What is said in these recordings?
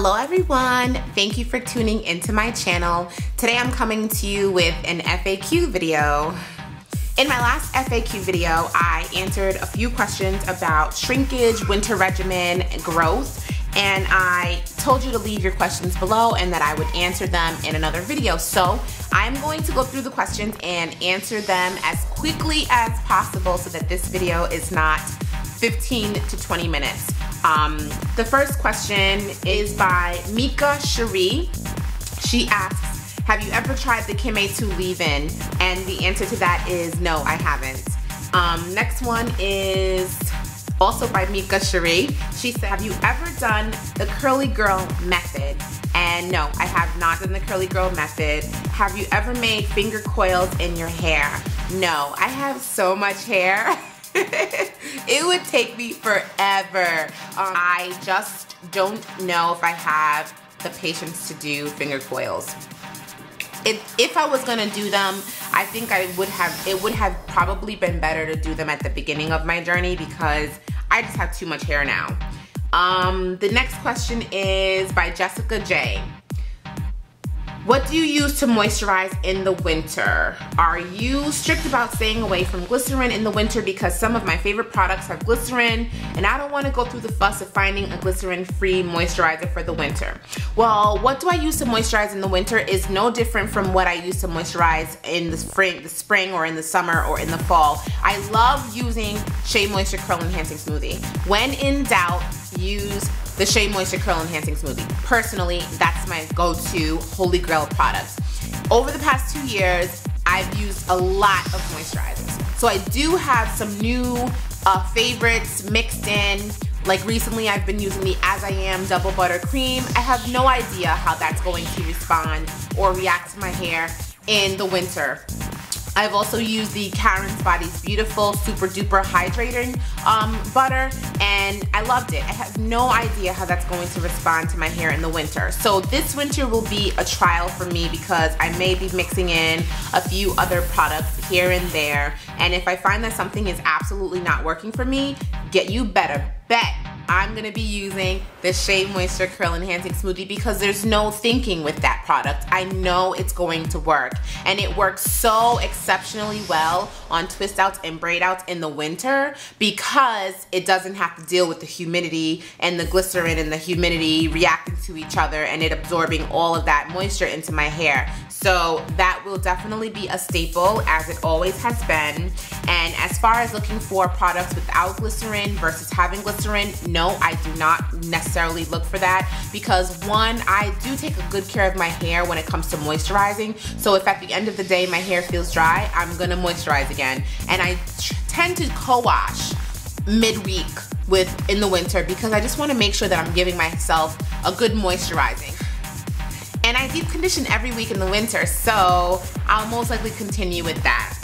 Hello everyone, thank you for tuning into my channel. Today I'm coming to you with an FAQ video. In my last FAQ video, I answered a few questions about shrinkage, winter regimen, growth, and I told you to leave your questions below and that I would answer them in another video. So I'm going to go through the questions and answer them as quickly as possible so that this video is not 15 to 20 minutes. The first question is by Mika Cherie. She asks, have you ever tried the Kim A2 leave-in? And the answer to that is no, I haven't. Next one is also by Mika Cherie. She said, have you ever done the curly girl method? And no, I have not done the curly girl method. Have you ever made finger coils in your hair? No, I have so much hair. It would take me forever. I just don't know if I have the patience to do finger coils. If I was gonna do them, I think it would have probably been better to do them at the beginning of my journey because I just have too much hair now. The next question is by Jessica J. What do you use to moisturize in the winter? Are you strict about staying away from glycerin in the winter because some of my favorite products have glycerin and I don't want to go through the fuss of finding a glycerin-free moisturizer for the winter? Well, what do I use to moisturize in the winter is no different from what I use to moisturize in the spring or in the summer or in the fall. I love using SheaMoisture Curl Enhancing Smoothie. When in doubt, use the SheaMoisture Curl Enhancing Smoothie. Personally, that's my go-to holy grail product. Over the past 2 years, I've used a lot of moisturizers. So I do have some new favorites mixed in. Like recently, I've been using the As I Am Double Butter Cream. I have no idea how that's going to respond or react to my hair in the winter. I've also used the Karen's Body's Beautiful Super Duper Hydrating butter, and I loved it. I have no idea how that's going to respond to my hair in the winter. So this winter will be a trial for me because I may be mixing in a few other products here and there, and if I find that something is absolutely not working for me, you better bet I'm gonna be using the SheaMoisture Curl Enhancing Smoothie because there's no thinking with that product. I know it's going to work, and it works so exceptionally well on twist outs and braid outs in the winter because it doesn't have to deal with the humidity and the glycerin and the humidity reacting to each other and it absorbing all of that moisture into my hair. So that will definitely be a staple, as it always has been. And as far as looking for products without glycerin versus having glycerin, no, I do not necessarily look for that because one, I do take a good care of my hair when it comes to moisturizing. So if at the end of the day my hair feels dry, I'm gonna moisturize again. And I tend to co-wash midweek in the winter because I just wanna make sure that I'm giving myself a good moisturizing. And I deep condition every week in the winter, so I'll most likely continue with that.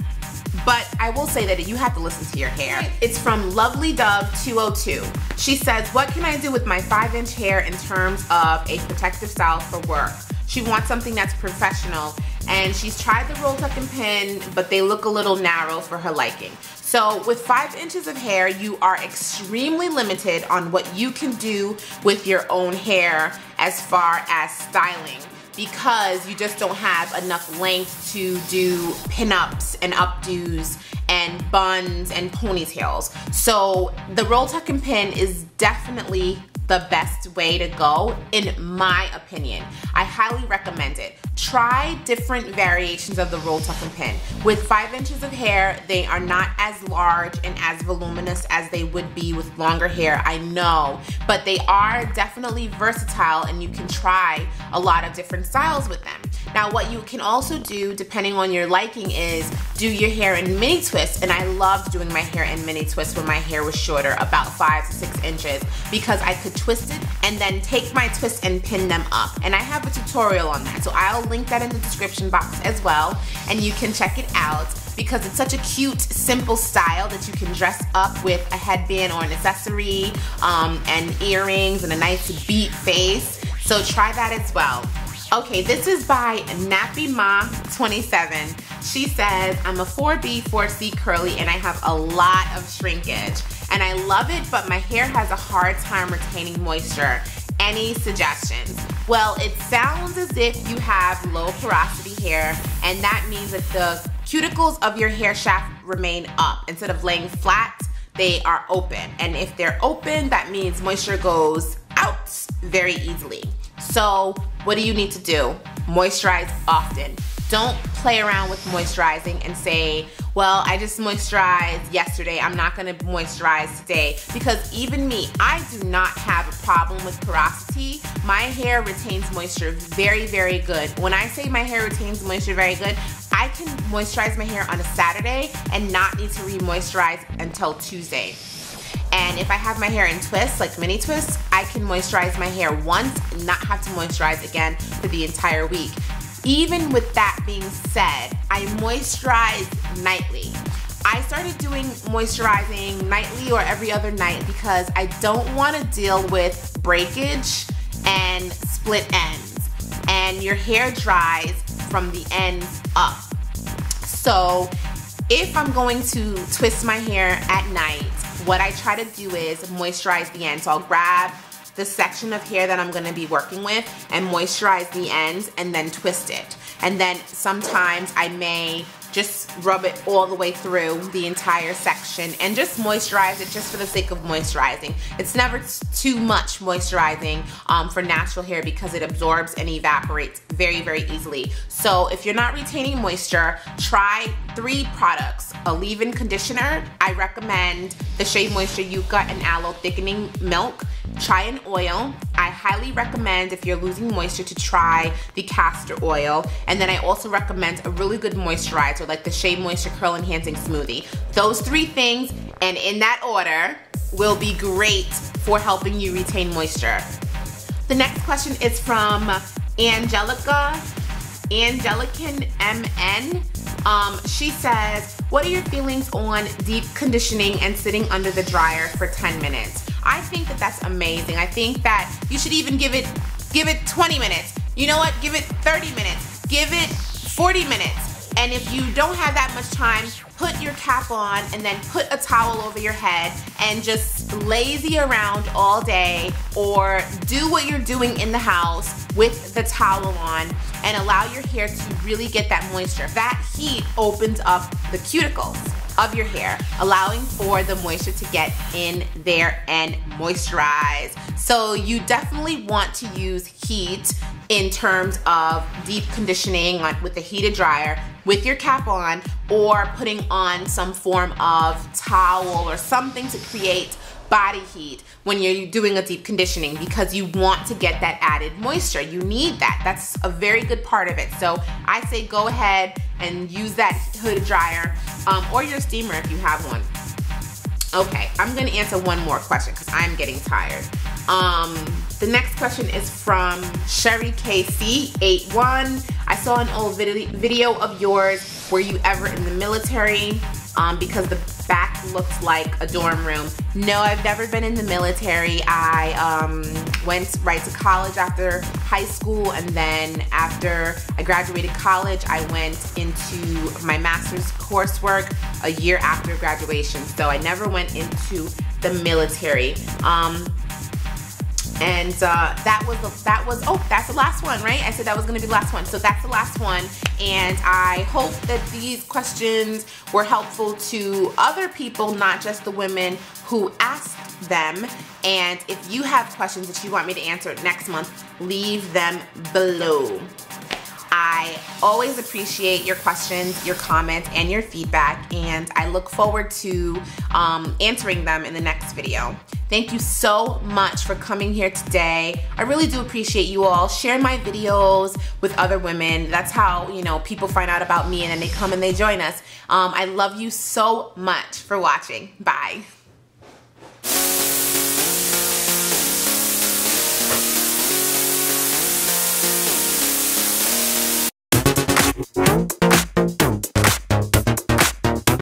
But I will say that you have to listen to your hair. It's from Lovely Dove 202. She says, what can I do with my 5-inch hair in terms of a protective style for work? She wants something that's professional, and she's tried the roll tuck and pin, but they look a little narrow for her liking. So with 5 inches of hair, you are extremely limited on what you can do with your own hair as far as styling, because you just don't have enough length to do pin-ups and updos and buns and ponytails. So the roll tuck and pin is definitely the best way to go, in my opinion. I highly recommend it. Try different variations of the roll tuck and pin. With 5 inches of hair, they are not as large and as voluminous as they would be with longer hair, I know, but they are definitely versatile and you can try a lot of different styles with them. Now what you can also do, depending on your liking, is do your hair in mini twists, and I loved doing my hair in mini twists when my hair was shorter, about 5 to 6 inches, because I could twist it and then take my twist and pin them up. And I have a tutorial on that, so I'll link that in the description box as well, and you can check it out because it's such a cute, simple style that you can dress up with a headband or an accessory and earrings and a nice beat face. So try that as well. Okay, this is by NappyMa27. She says, I'm a 4B, 4C curly and I have a lot of shrinkage. And I love it, but my hair has a hard time retaining moisture. Any suggestions? Well, it sounds as if you have low porosity hair, and that means that the cuticles of your hair shaft remain up. Instead of laying flat, they are open. And if they're open, that means moisture goes out very easily. So what do you need to do? Moisturize often. Don't play around with moisturizing and say, well, I just moisturized yesterday, I'm not gonna moisturize today. Because even me, I do not have a problem with porosity. My hair retains moisture very, very good. When I say my hair retains moisture very good, I can moisturize my hair on a Saturday and not need to re-moisturize until Tuesday. And if I have my hair in twists, like mini twists, I can moisturize my hair once and not have to moisturize again for the entire week. Even with that being said, I moisturize nightly. I started doing moisturizing nightly or every other night because I don't want to deal with breakage and split ends. And your hair dries from the ends up. So if I'm going to twist my hair at night, what I try to do is moisturize the ends. So I'll grab the section of hair that I'm gonna be working with and moisturize the ends and then twist it. And then sometimes I may just rub it all the way through the entire section and just moisturize it just for the sake of moisturizing. It's never too much moisturizing for natural hair because it absorbs and evaporates very, very easily. So if you're not retaining moisture, try 3 products. A leave-in conditioner. I recommend the SheaMoisture Yucca and Aloe Thickening Milk. Try an oil. I highly recommend, if you're losing moisture, to try the castor oil. And then I also recommend a really good moisturizer like the SheaMoisture Curl Enhancing Smoothie. Those 3 things, and in that order, will be great for helping you retain moisture. The next question is from Angelican MN. She says, what are your feelings on deep conditioning and sitting under the dryer for 10 minutes? I think that that's amazing. I think that you should even give it 20 minutes. You know what? Give it 30 minutes. Give it 40 minutes. And if you don't have that much time, put your cap on and then put a towel over your head and just lazy around all day, or do what you're doing in the house with the towel on and allow your hair to really get that moisture. That heat opens up the cuticles of your hair, allowing for the moisture to get in there and moisturize. So you definitely want to use heat in terms of deep conditioning with a heated dryer with your cap on, or putting on some form of towel or something to create body heat when you're doing a deep conditioning, because you want to get that added moisture. You need that. That's a very good part of it. So I say go ahead and use that hooded dryer or your steamer if you have one. Okay, I'm gonna answer one more question because I'm getting tired. The next question is from Sherry KC81. I saw an old video of yours. Were you ever in the military? Because the back looks like a dorm room. No, I've never been in the military. I went right to college after high school, and then after I graduated college, I went into my master's coursework a year after graduation. So I never went into the military. And that's the last one, right? I said that was gonna be the last one. So that's the last one. And I hope that these questions were helpful to other people, not just the women who asked them. And if you have questions that you want me to answer next month, leave them below. I always appreciate your questions, your comments, and your feedback, and I look forward to answering them in the next video. Thank you so much for coming here today. I really do appreciate you all. Share my videos with other women. That's how, you know, people find out about me and then they come and they join us. I love you so much for watching. Bye.